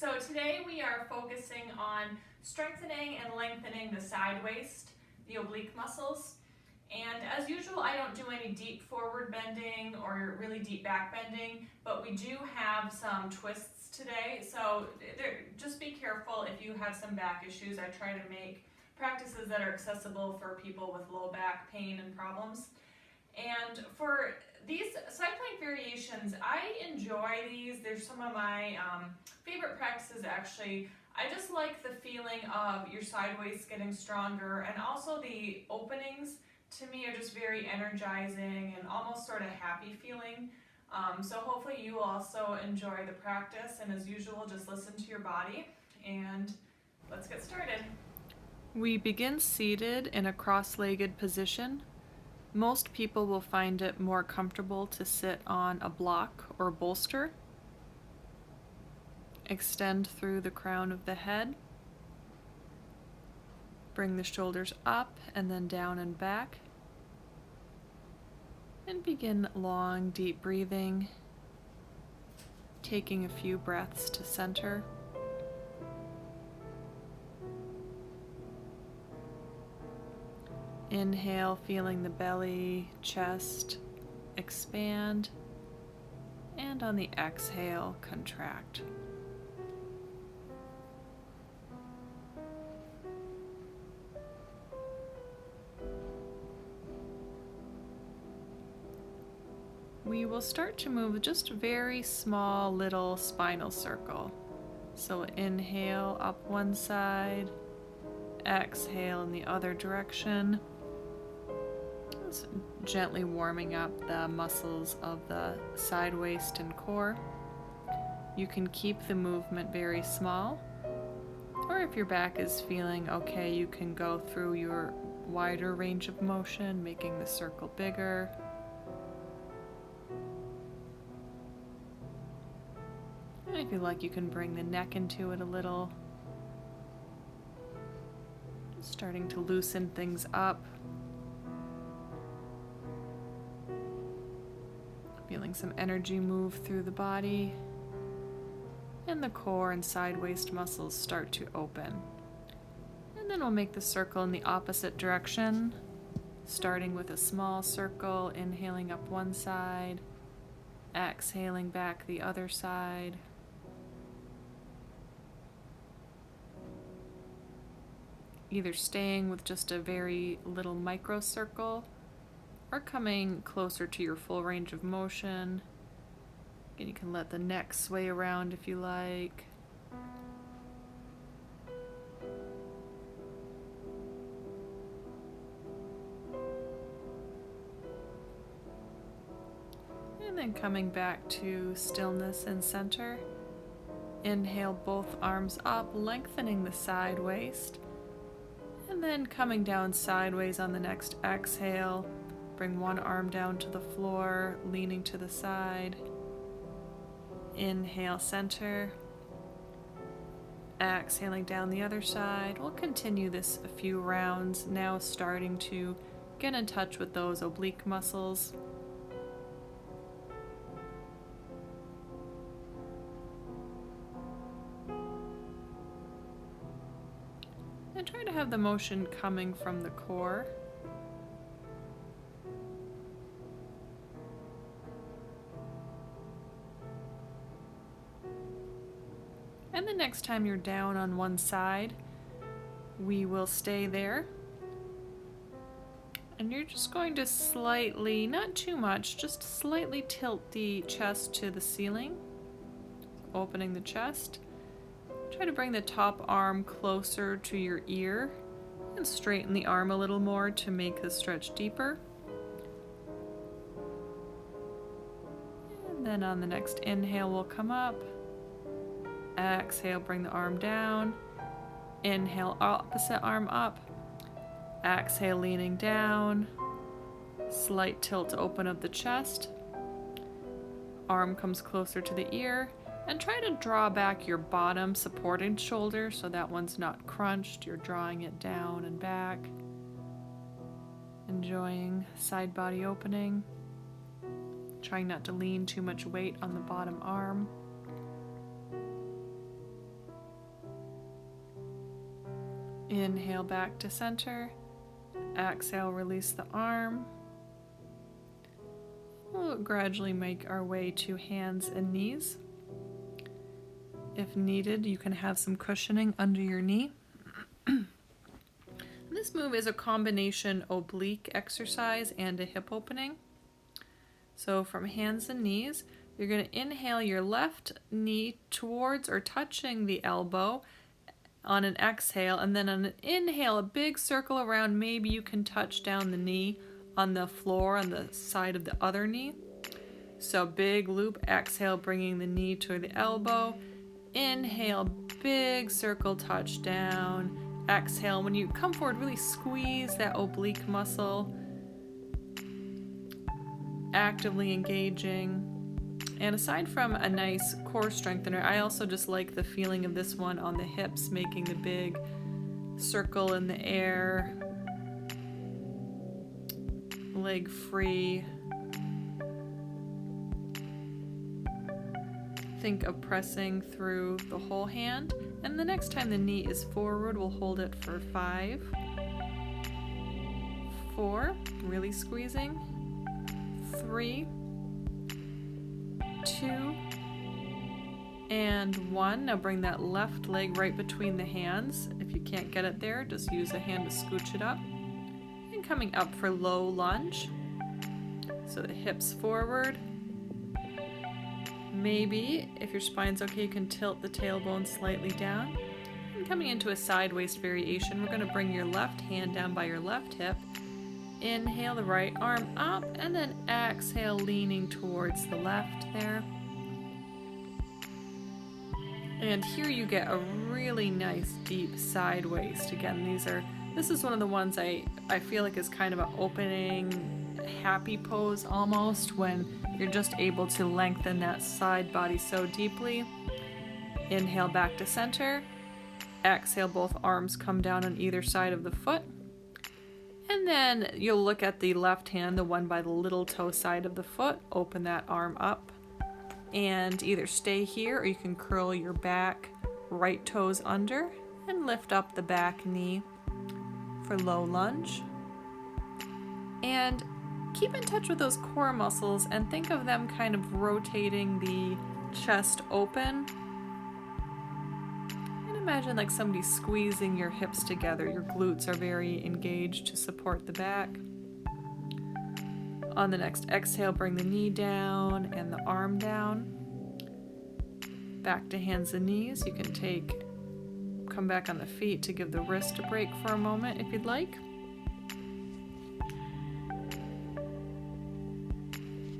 So today we are focusing on strengthening and lengthening the side waist, the oblique muscles. And as usual, I don't do any deep forward bending or really deep back bending, but we do have some twists today. So just be careful if you have some back issues. I try to make practices that are accessible for people with low back pain and problems. And for these side plank variations, I enjoy these. They're some of my favorite practices actually. I just like the feeling of your side waist getting stronger, and also the openings to me are just very energizing and almost sort of happy feeling. So hopefully you also enjoy the practice, and as usual, just listen to your body and let's get started. We begin seated in a cross-legged position. Most people will find it more comfortable to sit on a block or bolster. Extend through the crown of the head. Bring the shoulders up and then down and back. And begin long, deep breathing, taking a few breaths to center. Inhale, feeling the belly, chest expand, and on the exhale, contract. We will start to move just a very small little spinal circle. So inhale up one side, exhale in the other direction. Just gently warming up the muscles of the side waist and core. You can keep the movement very small, or if your back is feeling okay, you can go through your wider range of motion, making the circle bigger. And if you like, you can bring the neck into it a little. Just starting to loosen things up. Feeling some energy move through the body, and the core and side waist muscles start to open. And then we'll make the circle in the opposite direction, starting with a small circle, inhaling up one side, exhaling back the other side. Either staying with just a very little micro circle, or coming closer to your full range of motion. Again, you can let the neck sway around if you like. And then coming back to stillness and center. Inhale both arms up, lengthening the side waist. And then coming down sideways on the next exhale. Bring one arm down to the floor, leaning to the side. Inhale, center. Exhaling down the other side. We'll continue this a few rounds, now starting to get in touch with those oblique muscles. And try to have the motion coming from the core. And the next time you're down on one side, we will stay there. And you're just going to slightly, not too much, just slightly tilt the chest to the ceiling, opening the chest. Try to bring the top arm closer to your ear and straighten the arm a little more to make the stretch deeper. And then on the next inhale, we'll come up. Exhale, bring the arm down. Inhale, opposite arm up. Exhale, leaning down. Slight tilt to open up the chest. Arm comes closer to the ear. And try to draw back your bottom supporting shoulder so that one's not crunched. You're drawing it down and back. Enjoying side body opening. Trying not to lean too much weight on the bottom arm. Inhale back to center. Exhale, release the arm. We'll gradually make our way to hands and knees. If needed, you can have some cushioning under your knee. This move is a combination oblique exercise and a hip opening. So from hands and knees, you're going to inhale your left knee towards or touching the elbow on an exhale, and then on an inhale, a big circle around. Maybe you can touch down the knee on the floor on the side of the other knee. So big loop, exhale, bringing the knee to the elbow. Inhale, big circle, touch down. Exhale, when you come forward, really squeeze that oblique muscle, actively engaging. And aside from a nice core strengthener, I also just like the feeling of this one on the hips, making the big circle in the air, leg free. Think of pressing through the whole hand. And the next time the knee is forward, we'll hold it for 5, 4, really squeezing, 3, 2, and 1. Now bring that left leg right between the hands. If you can't get it there, just use a hand to scooch it up. And coming up for low lunge. So the hips forward. Maybe, if your spine's okay, you can tilt the tailbone slightly down. And coming into a side waist variation, we're going to bring your left hand down by your left hip. Inhale the right arm up, and then exhale, leaning towards the left there. And here you get a really nice deep side waist. Again, this is one of the ones I feel like is kind of an opening happy pose almost, when you're just able to lengthen that side body so deeply. Inhale back to center. Exhale, both arms come down on either side of the foot. And then you'll look at the left hand, the one by the little toe side of the foot. Open that arm up and either stay here, or you can curl your back right toes under and lift up the back knee for low lunge. And keep in touch with those core muscles and think of them kind of rotating the chest open. And imagine like somebody squeezing your hips together. Your glutes are very engaged to support the back. On the next exhale, bring the knee down and the arm down. Back to hands and knees. You can come back on the feet to give the wrist a break for a moment if you'd like.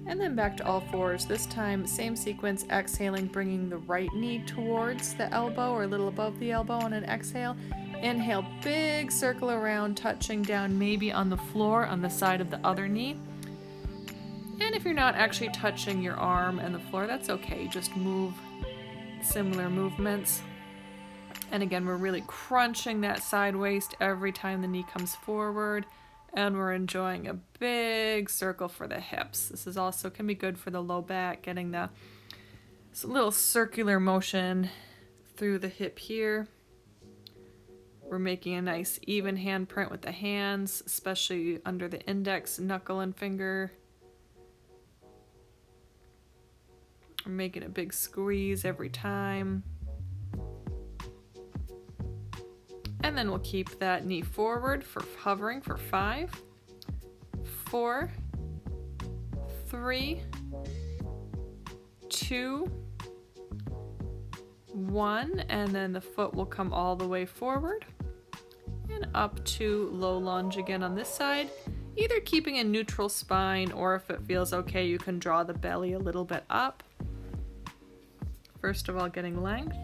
And then back to all fours. This time, same sequence, exhaling, bringing the right knee towards the elbow or a little above the elbow on an exhale. Inhale, big circle around, touching down maybe on the floor on the side of the other knee. And if you're not actually touching your arm and the floor, that's okay. Just move similar movements. And again, we're really crunching that side waist every time the knee comes forward. And we're enjoying a big circle for the hips. This is also can be good for the low back, getting the little circular motion through the hip here. We're making a nice even handprint with the hands, especially under the index, knuckle, and finger. We're making a big squeeze every time. And then we'll keep that knee forward for hovering for 5, 4, 3, 2, 1, and then the foot will come all the way forward and up to low lunge again on this side, either keeping a neutral spine, or if it feels okay, you can draw the belly a little bit up. First of all, getting length.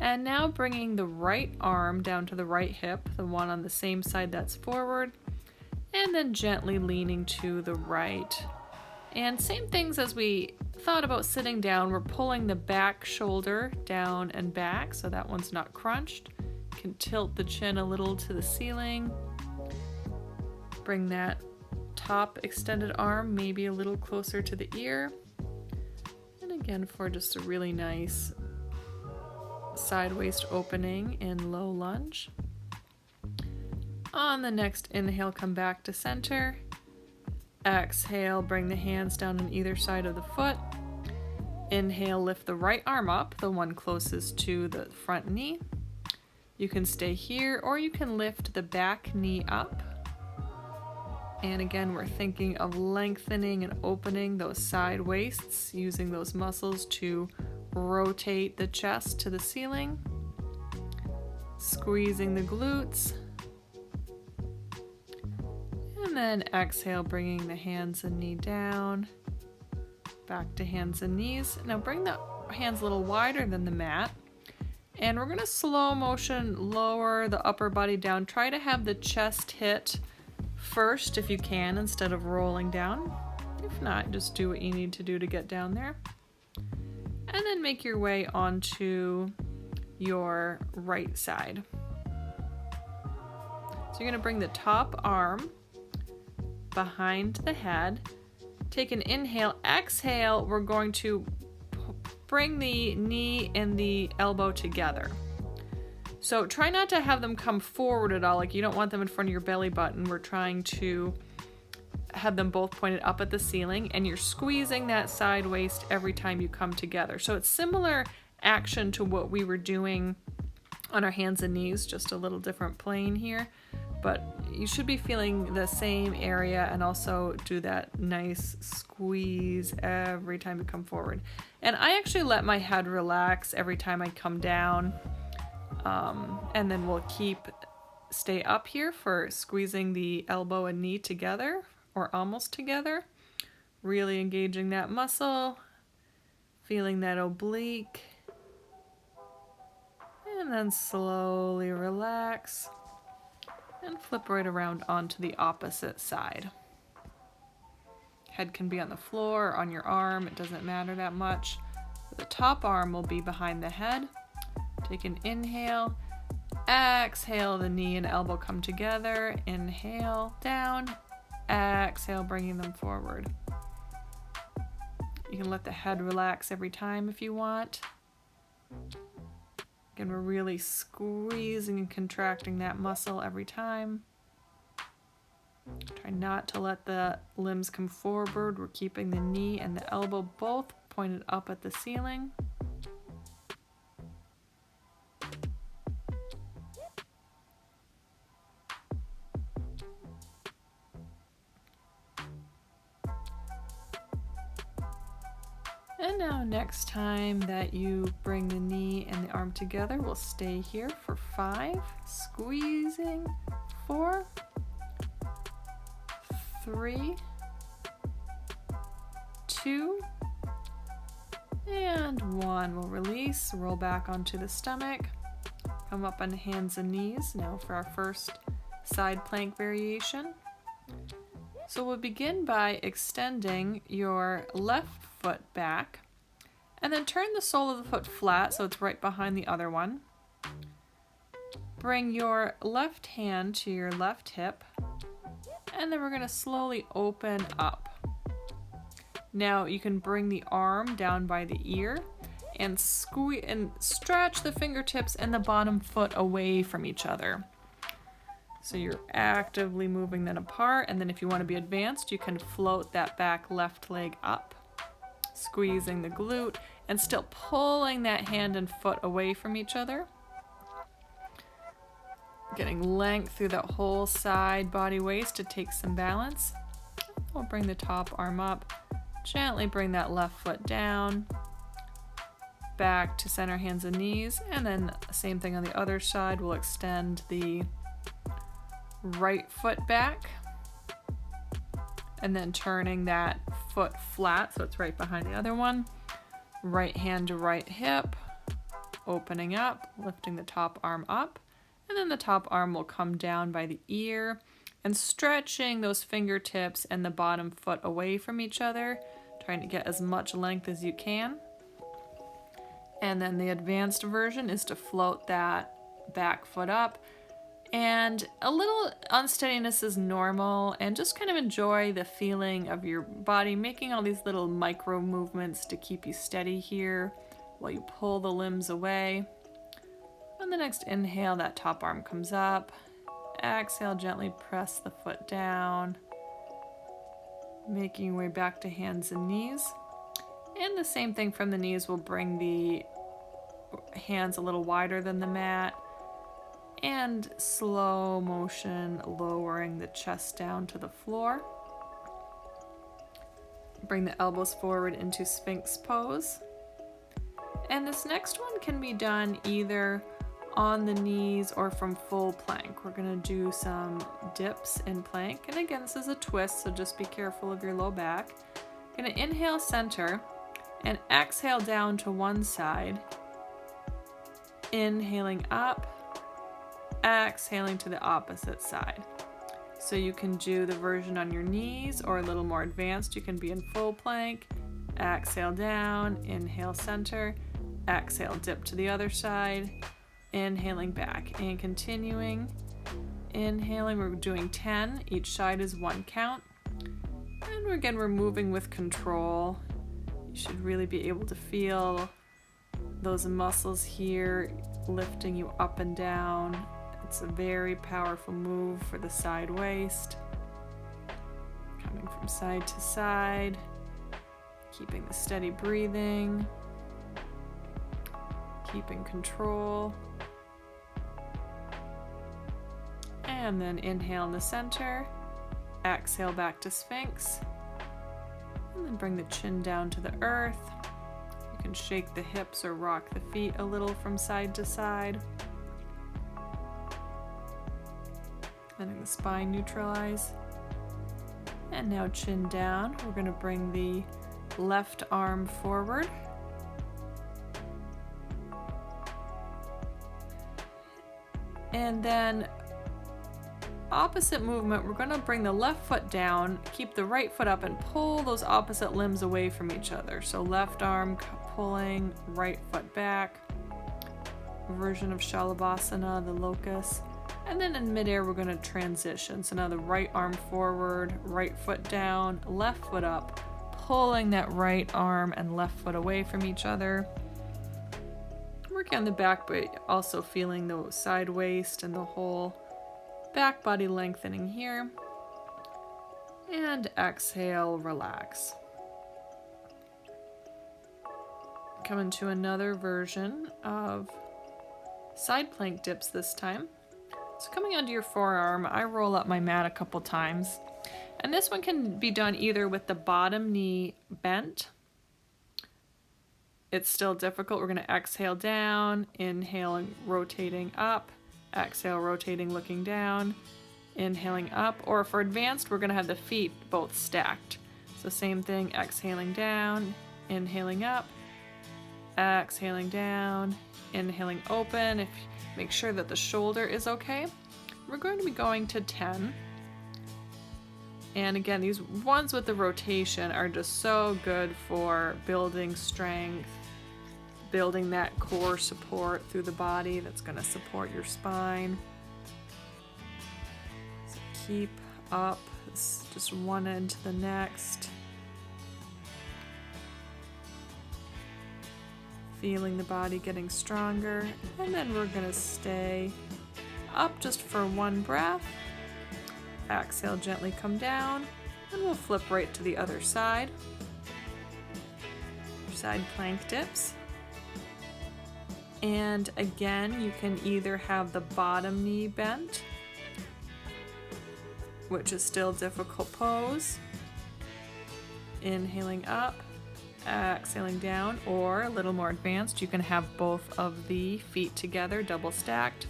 And now bringing the right arm down to the right hip, the one on the same side that's forward, and then gently leaning to the right. And same things as we thought about sitting down, we're pulling the back shoulder down and back so that one's not crunched. You can tilt the chin a little to the ceiling. Bring that top extended arm maybe a little closer to the ear. And again, for just a really nice side waist opening in low lunge. On the next inhale, come back to center. Exhale, bring the hands down on either side of the foot. Inhale, lift the right arm up, the one closest to the front knee. You can stay here, or you can lift the back knee up. And again, we're thinking of lengthening and opening those side waists, using those muscles to rotate the chest to the ceiling. Squeezing the glutes. And then exhale, bringing the hands and knee down. Back to hands and knees. Now bring the hands a little wider than the mat. And we're going to slow motion lower the upper body down. Try to have the chest hit first if you can, instead of rolling down. If not, just do what you need to do to get down there. And then make your way onto your right side. So you're going to bring the top arm behind the head. Take an inhale. Exhale, we're going to bring the knee and the elbow together. So try not to have them come forward at all, like you don't want them in front of your belly button. We're trying to have them both pointed up at the ceiling, and you're squeezing that side waist every time you come together. So it's similar action to what we were doing on our hands and knees, just a little different plane here. But you should be feeling the same area, and also do that nice squeeze every time you come forward. And I actually let my head relax every time I come down. And then we'll stay up here for squeezing the elbow and knee together, or almost together. Really engaging that muscle, feeling that oblique. And then slowly relax. And flip right around onto the opposite side. Head can be on the floor or on your arm, it doesn't matter that much. The top arm will be behind the head. Take an inhale. Exhale, the knee and elbow come together. Inhale, down. Exhale, bringing them forward. You can let the head relax every time if you want. Again, we're really squeezing and contracting that muscle every time. Try not to let the limbs come forward. We're keeping the knee and the elbow both pointed up at the ceiling. And now next time that you bring the knee and the arm together, we'll stay here for 5, squeezing, 4, 3, 2, and 1. We'll release, roll back onto the stomach, come up on hands and knees now for our first side plank variation. So we'll begin by extending your left foot back, and then turn the sole of the foot flat so it's right behind the other one. Bring your left hand to your left hip, and then we're going to slowly open up. Now you can bring the arm down by the ear and squeeze and stretch the fingertips and the bottom foot away from each other. So you're actively moving them apart, and then if you want to be advanced, you can float that back left leg up, squeezing the glute and still pulling that hand and foot away from each other. Getting length through that whole side body waist to take some balance. We'll bring the top arm up, gently bring that left foot down, back to center, hands and knees, and then same thing on the other side. We'll extend the right foot back, and then turning that foot flat so it's right behind the other one. Right hand to right hip, opening up, lifting the top arm up, and then the top arm will come down by the ear and stretching those fingertips and the bottom foot away from each other, trying to get as much length as you can. And then the advanced version is to float that back foot up. And a little unsteadiness is normal, and just kind of enjoy the feeling of your body making all these little micro movements to keep you steady here while you pull the limbs away. On the next inhale, that top arm comes up. Exhale, gently press the foot down, making your way back to hands and knees. And the same thing from the knees, we'll bring the hands a little wider than the mat and slow motion lowering the chest down to the floor. Bring the elbows forward into Sphinx pose. And this next one can be done either on the knees or from full plank. We're going to do some dips in plank. And again, this is a twist, so just be careful of your low back. Going to inhale center and exhale down to one side. Inhaling up, exhaling to the opposite side. So you can do the version on your knees, or a little more advanced, you can be in full plank. Exhale down, inhale center, exhale dip to the other side, inhaling back and continuing. Inhaling, we're doing 10, each side is 1 count. And again, we're moving with control. You should really be able to feel those muscles here lifting you up and down. It's a very powerful move for the side waist. Coming from side to side, keeping the steady breathing, keeping control. And then inhale in the center, exhale back to Sphinx, and then bring the chin down to the earth. You can shake the hips or rock the feet a little from side to side. Letting the spine neutralize. And now chin down. We're going to bring the left arm forward. And then opposite movement, we're going to bring the left foot down, keep the right foot up, and pull those opposite limbs away from each other. So left arm pulling, right foot back. Version of Shalabhasana, the locust. And then in midair, we're going to transition. So now the right arm forward, right foot down, left foot up, pulling that right arm and left foot away from each other. Working on the back, but also feeling the side waist and the whole back body lengthening here. And exhale, relax. Come into another version of side plank dips this time. So coming onto your forearm, I roll up my mat a couple times. And this one can be done either with the bottom knee bent. It's still difficult. We're going to exhale down, inhale and rotating up, exhale, rotating, looking down, inhaling up. Or for advanced, we're going to have the feet both stacked. So same thing, exhaling down, inhaling up, exhaling down, inhaling open. Make sure that the shoulder is okay. We're going to be going to 10. And again, these ones with the rotation are just so good for building strength, building that core support through the body that's going to support your spine. So keep up, just one end to the next. Feeling the body getting stronger, and then we're going to stay up just for one breath. Exhale, gently come down, and we'll flip right to the other side. Side plank dips. And again, you can either have the bottom knee bent, which is still a difficult pose. Inhaling up, exhaling down, or a little more advanced, you can have both of the feet together, double stacked.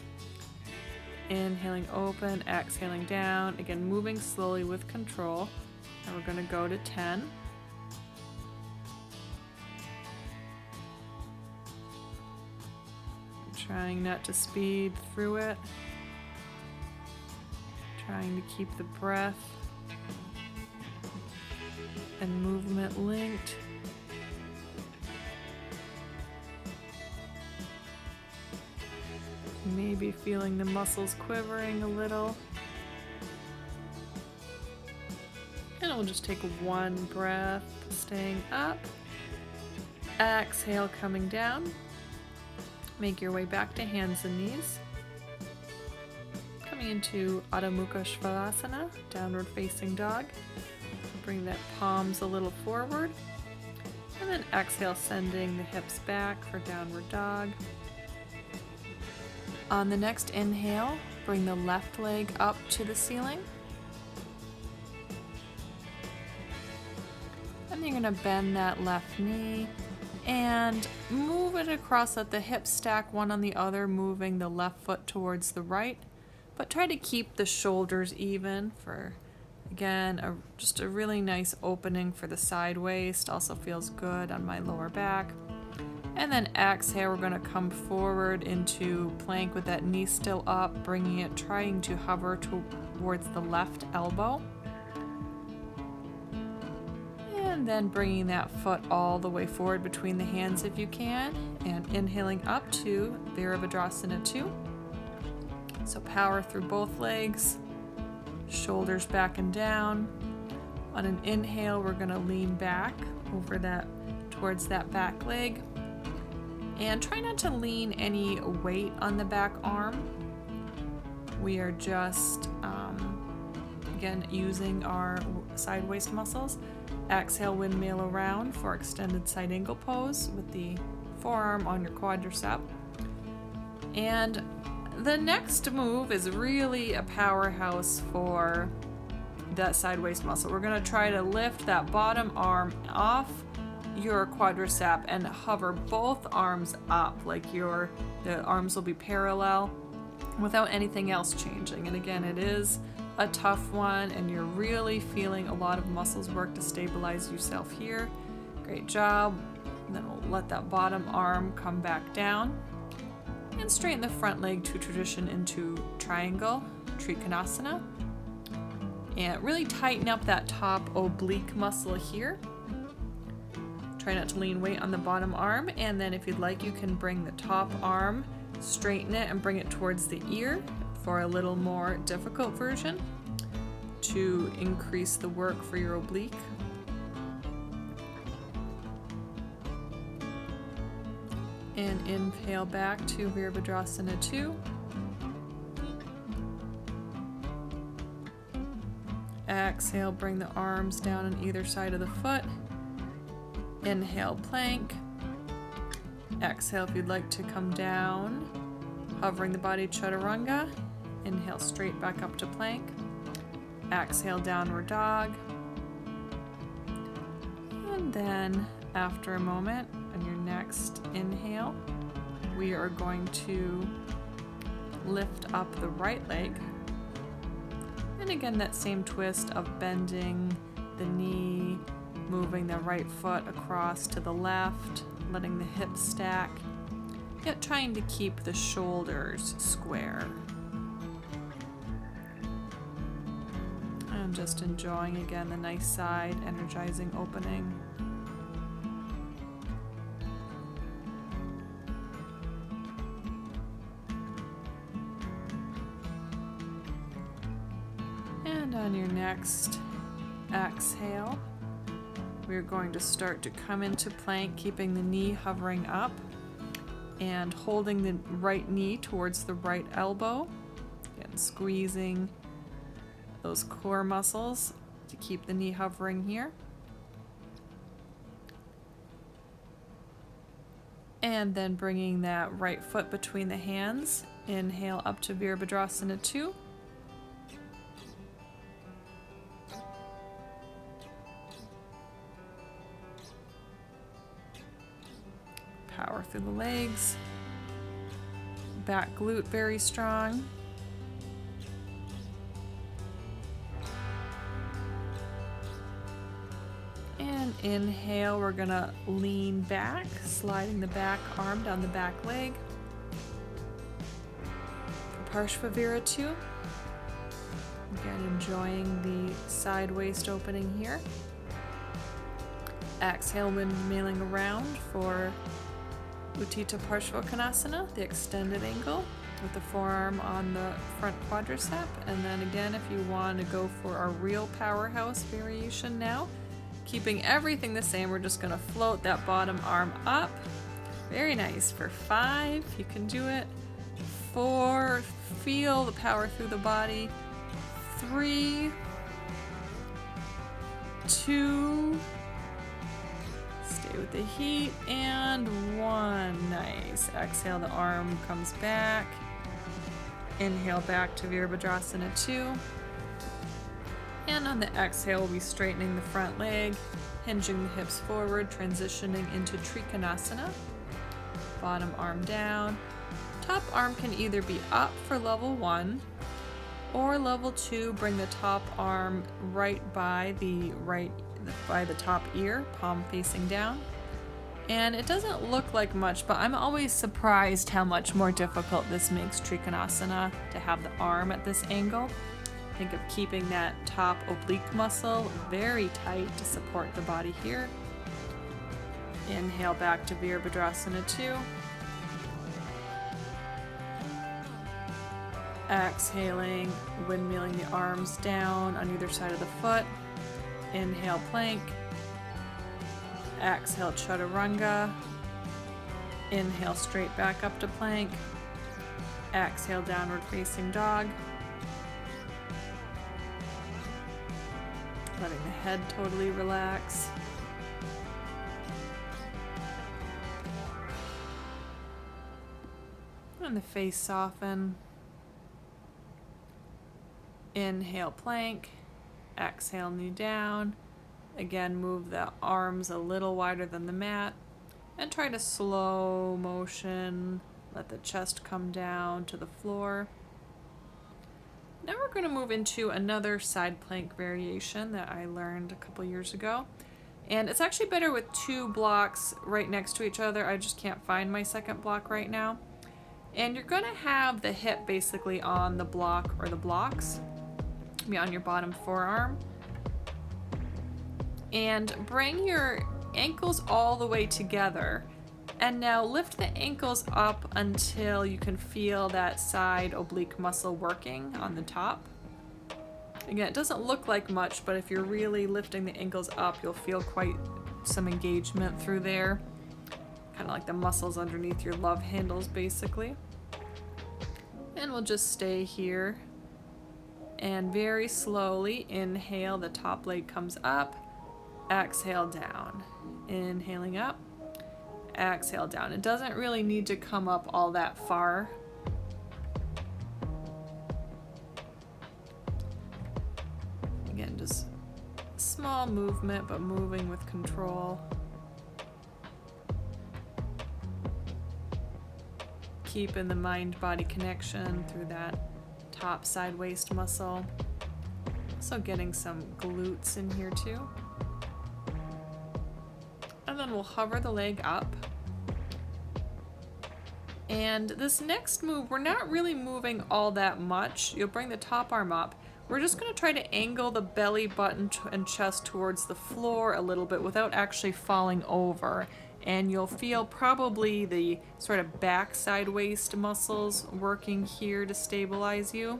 Inhaling open, exhaling down, again moving slowly with control. And we're going to go to 10. Trying not to speed through it. Trying to keep the breath and movement linked. Maybe feeling the muscles quivering a little. And we'll just take one breath, staying up. Exhale, coming down. Make your way back to hands and knees. Coming into Adho Mukha Svanasana, downward facing dog. Bring that palms a little forward. And then exhale, sending the hips back for downward dog. On the next inhale, bring the left leg up to the ceiling. And you're going to bend that left knee and move it across, let the hips stack one on the other, moving the left foot towards the right. But try to keep the shoulders even for, again, just a really nice opening for the side waist. Also feels good on my lower back. And then exhale, we're going to come forward into plank with that knee still up, bringing it, trying to hover towards the left elbow. And then bringing that foot all the way forward between the hands if you can, and inhaling up to Virabhadrasana 2. So power through both legs, shoulders back and down. On an inhale, we're going to lean back over that towards that back leg. And try not to lean any weight on the back arm. We are just, again, using our side waist muscles. Exhale, windmill around for extended side angle pose with the forearm on your quadricep. And the next move is really a powerhouse for that side waist muscle. We're going to try to lift that bottom arm off your quadricep and hover both arms up, like the arms will be parallel without anything else changing. And again, it is a tough one, and you're really feeling a lot of muscles work to stabilize yourself here. Great job. And then we'll let that bottom arm come back down and straighten the front leg to transition into triangle, Trikonasana. And really tighten up that top oblique muscle here. Try not to lean weight on the bottom arm, and then if you'd like, you can bring the top arm, straighten it and bring it towards the ear for a little more difficult version to increase the work for your oblique. And inhale back to Virabhadrasana 2. Exhale, bring the arms down on either side of the foot. Inhale, plank. Exhale if you'd like to come down, hovering the body, chaturanga. Inhale, straight back up to plank. Exhale, downward dog. And then after a moment, on your next inhale, we are going to lift up the right leg. And again, that same twist of bending the knee, moving the right foot across to the left, letting the hips stack, yet trying to keep the shoulders square. And just enjoying again the nice side, energizing opening. And on your next exhale, we're going to start to come into plank, keeping the knee hovering up and holding the right knee towards the right elbow. Again, squeezing those core muscles to keep the knee hovering here. And then bringing that right foot between the hands. Inhale up to Virabhadrasana 2. Power through the legs. Back glute very strong. And inhale, we're gonna lean back, sliding the back arm down the back leg. For Parshvavira 2. Again, enjoying the side waist opening here. Exhale, windmilling around for Utthita Parshvakonasana, the extended angle with the forearm on the front quadricep. And then again, if you want to go for our real powerhouse variation now, keeping everything the same, we're just going to float that bottom arm up, Very nice. For 5, you can do it. 4, feel the power through the body. 3, 2, stay with the heat, and 1. Nice. Exhale, the arm comes back. Inhale back to Virabhadrasana 2. And on the exhale, we'll be straightening the front leg, hinging the hips forward, transitioning into Trikonasana. Bottom arm down. Top arm can either be up for level 1 or level 2, bring the top arm right by the top ear, palm facing down. And it doesn't look like much, but I'm always surprised how much more difficult this makes Trikonasana to have the arm at this angle. Think of keeping that top oblique muscle very tight to support the body here. Inhale back to Virabhadrasana 2. Exhaling, windmilling the arms down on either side of the foot. Inhale, plank. Exhale, chaturanga. Inhale, straight back up to plank. Exhale, downward facing dog. Letting the head totally relax. And the face soften. Inhale, plank. Exhale, knee down. Again, move the arms a little wider than the mat. And try to slow motion. Let the chest come down to the floor. Now we're going to move into another side plank variation that I learned a couple years ago. And it's actually better with 2 blocks right next to each other. I just can't find my second block right now. And you're going to have the hip basically on the block or the blocks. Be on your bottom forearm. And bring your ankles all the way together. And now lift the ankles up until you can feel that side oblique muscle working on the top. Again, it doesn't look like much, but if you're really lifting the ankles up, you'll feel quite some engagement through there. Kind of like the muscles underneath your love handles, basically. And we'll just stay here. And very slowly, inhale, the top leg comes up. Exhale, down. Inhaling up. Exhale down. It doesn't really need to come up all that far. Again, just small movement, but moving with control. Keeping the mind-body connection through that top side waist muscle. Also getting some glutes in here too. And then we'll hover the leg up. And this next move, we're not really moving all that much. You'll bring the top arm up. We're just going to try to angle the belly button and chest towards the floor a little bit without actually falling over. And you'll feel probably the sort of back side waist muscles working here to stabilize you.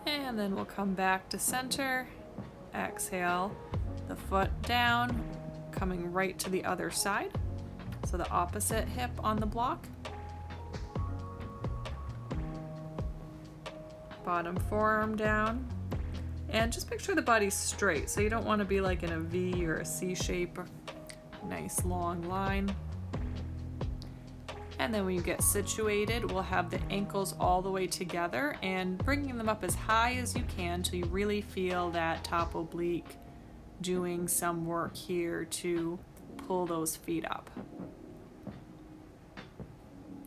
And then we'll come back to center. Exhale, the foot down, coming right to the other side. So the opposite hip on the block. Bottom forearm down. And just picture the body's straight. So you don't want to be like in a V or a C shape. Nice long line. And then when you get situated, we'll have the ankles all the way together and bringing them up as high as you can till you really feel that top oblique doing some work here to pull those feet up.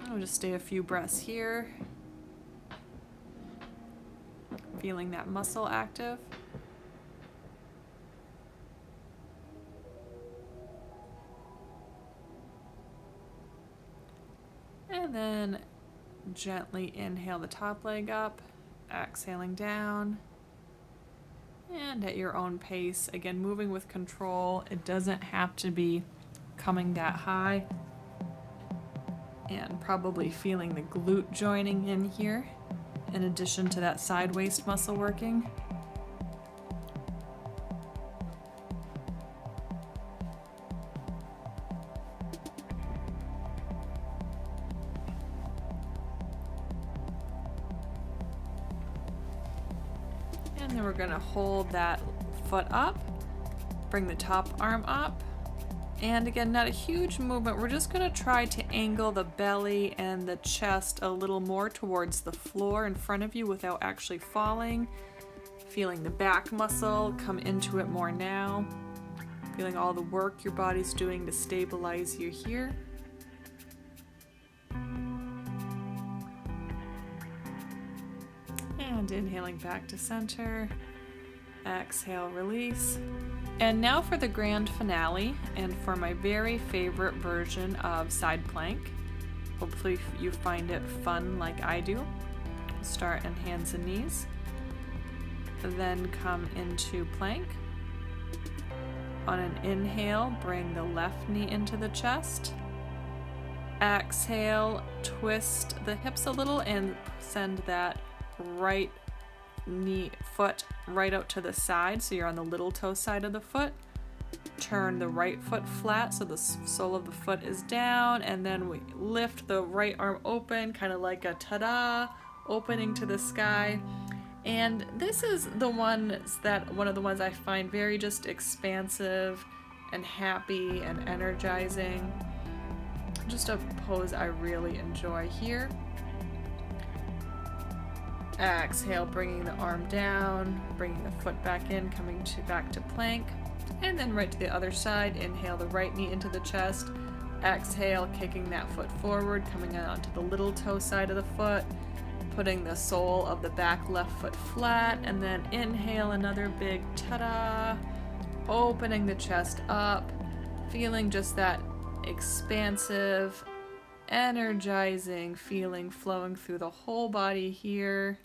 I'll just stay a few breaths here. Feeling that muscle active. And then gently inhale the top leg up, exhaling down. And at your own pace, again, moving with control. It doesn't have to be coming that high. And probably feeling the glute joining in here, in addition to that side waist muscle working. And then we're gonna hold that foot up, bring the top arm up. And again, not a huge movement. We're just gonna try to angle the belly and the chest a little more towards the floor in front of you without actually falling. Feeling the back muscle come into it more now. Feeling all the work your body's doing to stabilize you here. And inhaling back to center. Exhale, release. And now for the grand finale and for my very favorite version of side plank. Hopefully you find it fun like I do. Start in hands and knees. Then come into plank. On an inhale, bring the left knee into the chest. Exhale, twist the hips a little and send that right knee foot right out to the side, so you're on the little toe side of the foot. Turn the right foot flat so the sole of the foot is down, and then we lift the right arm open, kind of like a ta-da, opening to the sky. And this is one of the ones I find very just expansive and happy and energizing. Just a pose I really enjoy here. Exhale, bringing the arm down, bringing the foot back in, coming back to plank. And then right to the other side, inhale the right knee into the chest. Exhale, kicking that foot forward, coming onto the little toe side of the foot, putting the sole of the back left foot flat, and then inhale another big ta-da, opening the chest up, feeling just that expansive, energizing feeling flowing through the whole body here.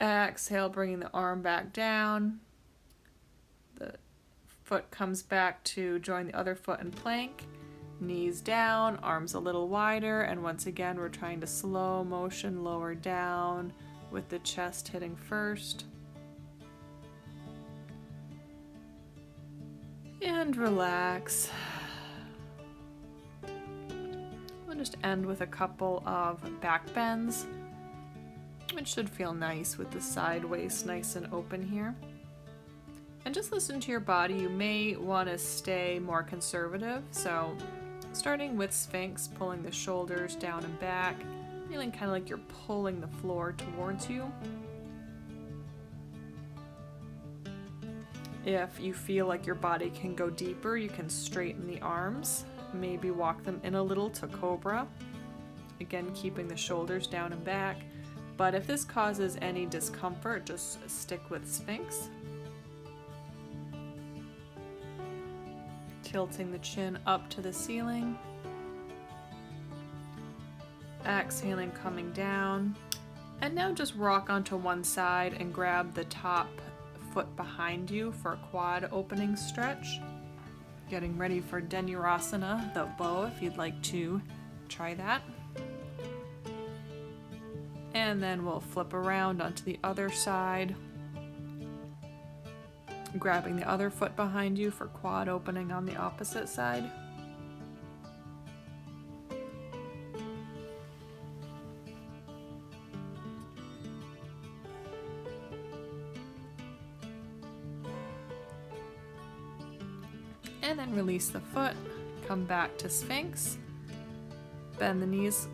Exhale, bringing the arm back down. The foot comes back to join the other foot in plank. Knees down, arms a little wider, and once again we're trying to slow motion lower down with the chest hitting first. And relax. We'll just end with a couple of back bends, which should feel nice with the side waist nice and open here. And just listen to your body. You may want to stay more conservative, so starting with Sphinx, pulling the shoulders down and back, feeling kind of like you're pulling the floor towards you. If you feel like your body can go deeper, you can straighten the arms, maybe walk them in a little to Cobra. Again, keeping the shoulders down and back. But if this causes any discomfort, just stick with Sphinx. Tilting the chin up to the ceiling. Exhaling, coming down. And now just rock onto one side and grab the top foot behind you for a quad opening stretch. Getting ready for Dhanurasana, the bow, if you'd like to try that. And then we'll flip around onto the other side, grabbing the other foot behind you for quad opening on the opposite side. And then release the foot, come back to Sphinx, bend the knees,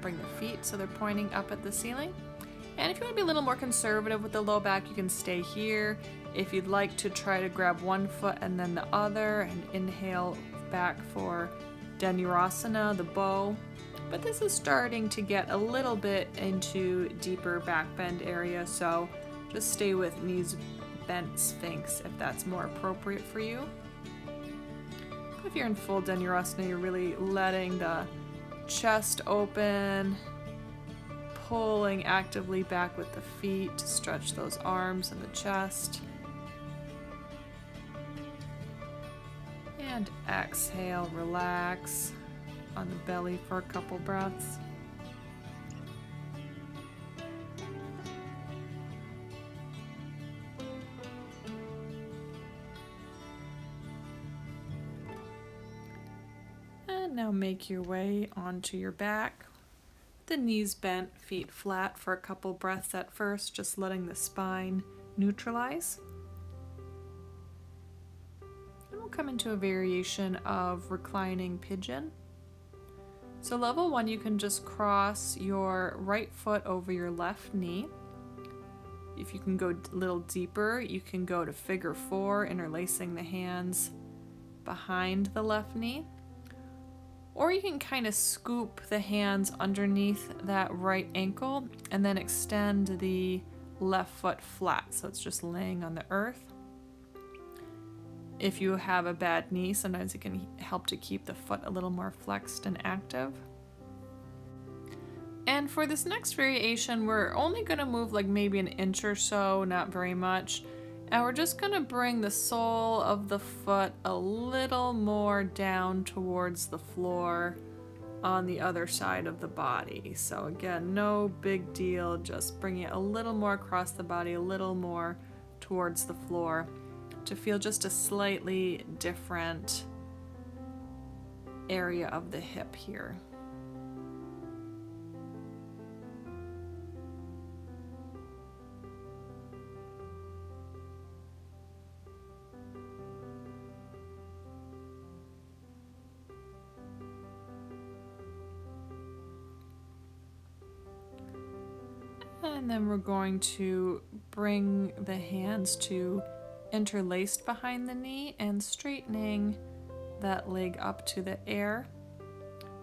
bring the feet so they're pointing up at the ceiling. And if you want to be a little more conservative with the low back, you can stay here. If you'd like to try to grab one foot and then the other and inhale back for Dhanurasana, the bow. But this is starting to get a little bit into deeper back bend area, so just stay with knees bent Sphinx if that's more appropriate for you. If you're in full Dhanurasana, you're really letting the chest open, pulling actively back with the feet to stretch those arms and the chest. And exhale, relax on the belly for a couple breaths. And now make your way onto your back. the knees bent, feet flat for a couple breaths at first, just letting the spine neutralize. And we'll come into a variation of reclining pigeon. So level 1, you can just cross your right foot over your left knee. If you can go a little deeper, you can go to figure 4, interlacing the hands behind the left knee. Or you can kind of scoop the hands underneath that right ankle and then extend the left foot flat, so it's just laying on the earth. If you have a bad knee, sometimes it can help to keep the foot a little more flexed and active. And for this next variation, we're only going to move like maybe an inch or so, not very much. And we're just going to bring the sole of the foot a little more down towards the floor on the other side of the body. So again, no big deal, just bring it a little more across the body, a little more towards the floor to feel just a slightly different area of the hip here. And then we're going to bring the hands to interlaced behind the knee and straightening that leg up to the air,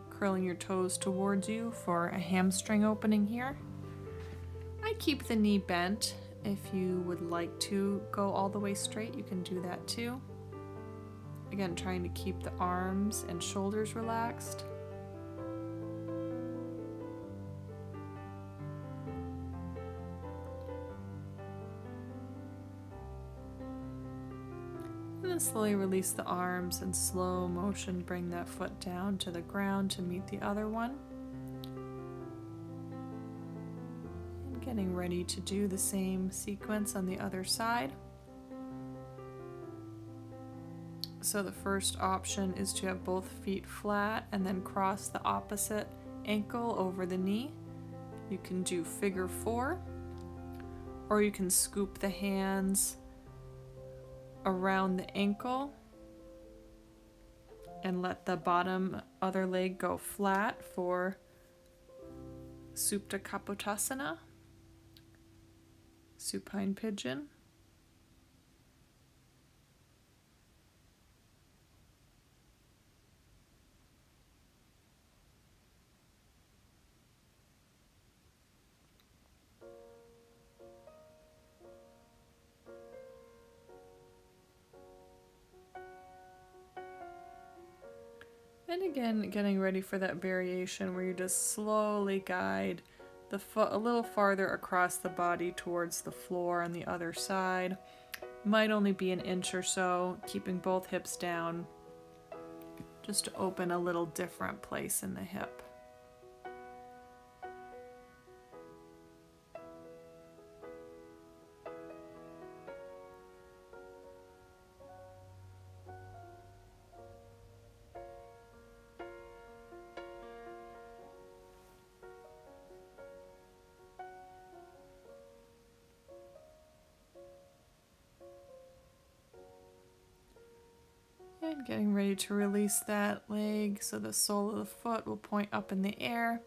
curling your toes towards you for a hamstring opening here. I keep the knee bent. If you would like to go all the way straight, you can do that too. Again, trying to keep the arms and shoulders relaxed. And then slowly release the arms and slow motion bring that foot down to the ground to meet the other one. And getting ready to do the same sequence on the other side. So the first option is to have both feet flat and then cross the opposite ankle over the knee. You can do figure 4, or you can scoop the hands around the ankle and let the bottom other leg go flat for Supta Kapotasana, supine pigeon. And again, getting ready for that variation where you just slowly guide the foot a little farther across the body towards the floor on the other side. Might only be an inch or so, keeping both hips down just to open a little different place in the hip. And getting ready to release that leg so the sole of the foot will point up in the air,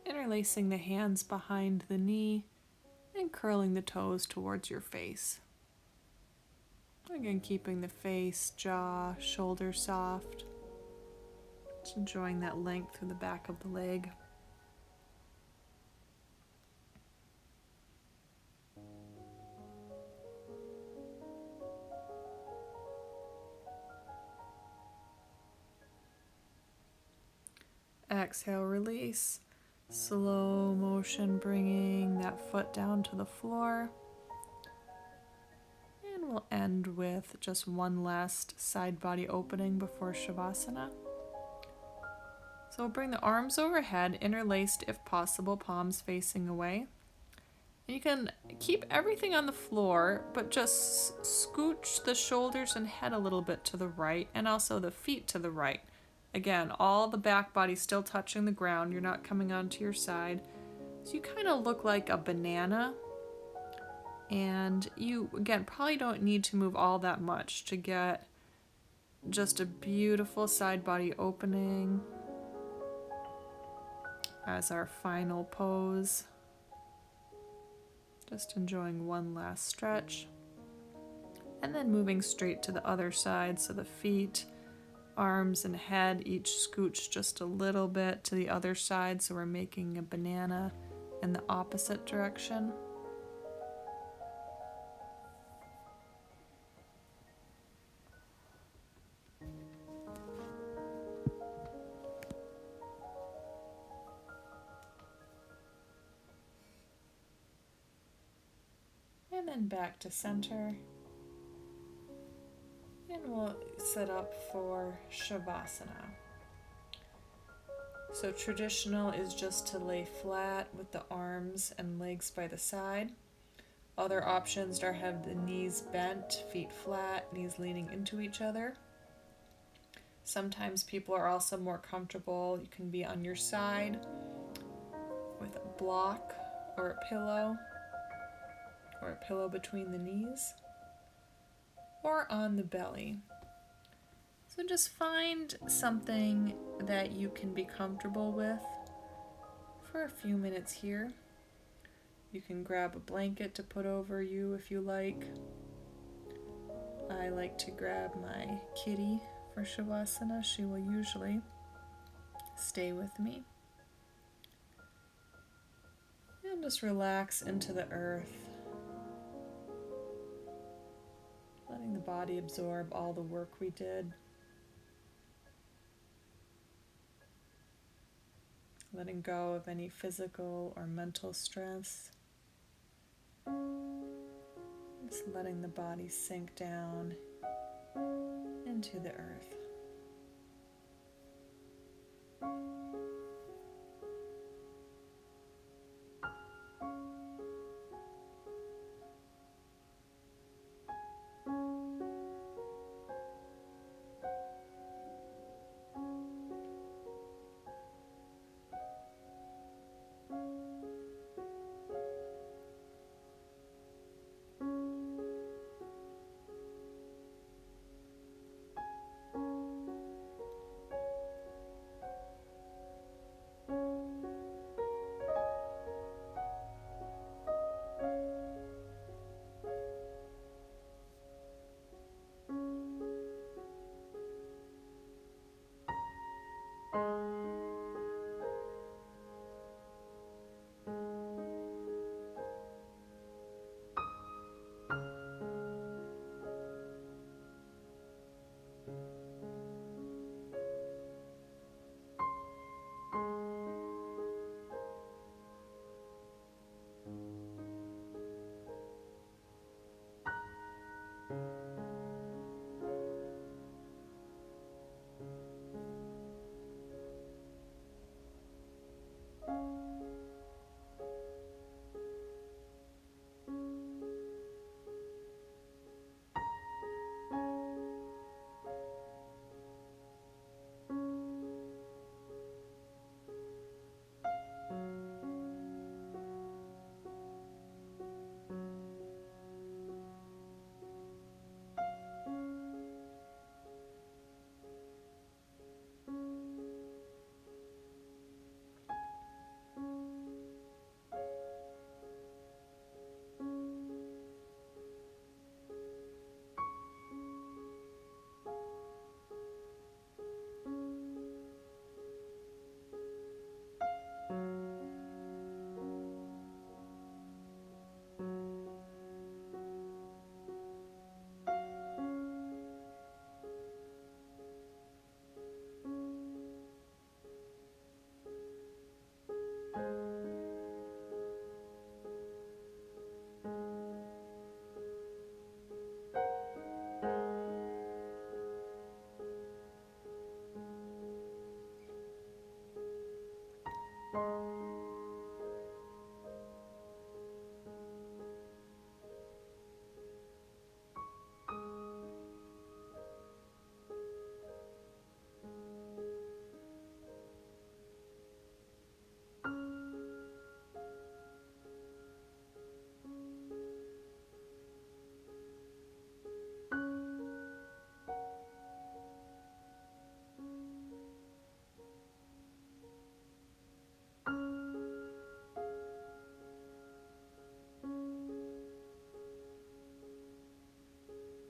interlacing the hands behind the knee and curling the toes towards your face. Again, keeping the face, jaw, shoulders soft. Just enjoying that length through the back of the leg. Exhale, release. Slow motion bringing that foot down to the floor. And we'll end with just one last side body opening before Shavasana. So we'll bring the arms overhead, interlaced if possible, palms facing away. And you can keep everything on the floor, but just scooch the shoulders and head a little bit to the right, and also the feet to the right. Again, all the back body's still touching the ground. You're not coming onto your side. So you kind of look like a banana. And you, again, probably don't need to move all that much to get just a beautiful side body opening as our final pose. Just enjoying one last stretch. And then moving straight to the other side, so the feet, arms, and head each scooch just a little bit to the other side, so we're making a banana in the opposite direction. And then back to center. And we'll set up for Shavasana. So traditional is just to lay flat with the arms and legs by the side. Other options are have the knees bent, feet flat, knees leaning into each other. Sometimes people are also more comfortable. You can be on your side with a block or a pillow between the knees, or on the belly. So just find something that you can be comfortable with for a few minutes here. You can grab a blanket to put over you if you like. I like to grab my kitty for Shavasana. She will usually stay with me. And just relax into the earth, letting the body absorb all the work we did. Letting go of any physical or mental stress. Just letting the body sink down into the earth.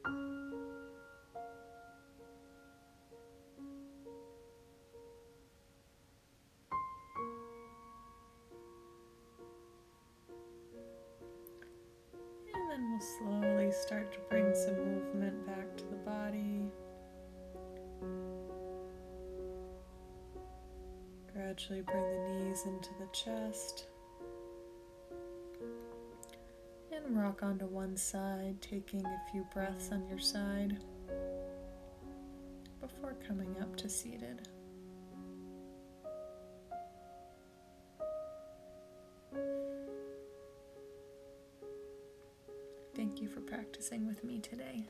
And then we'll slowly start to bring some movement back to the body. Gradually bring the knees into the chest. And rock onto one side, taking a few breaths on your side before coming up to seated. Thank you for practicing with me today.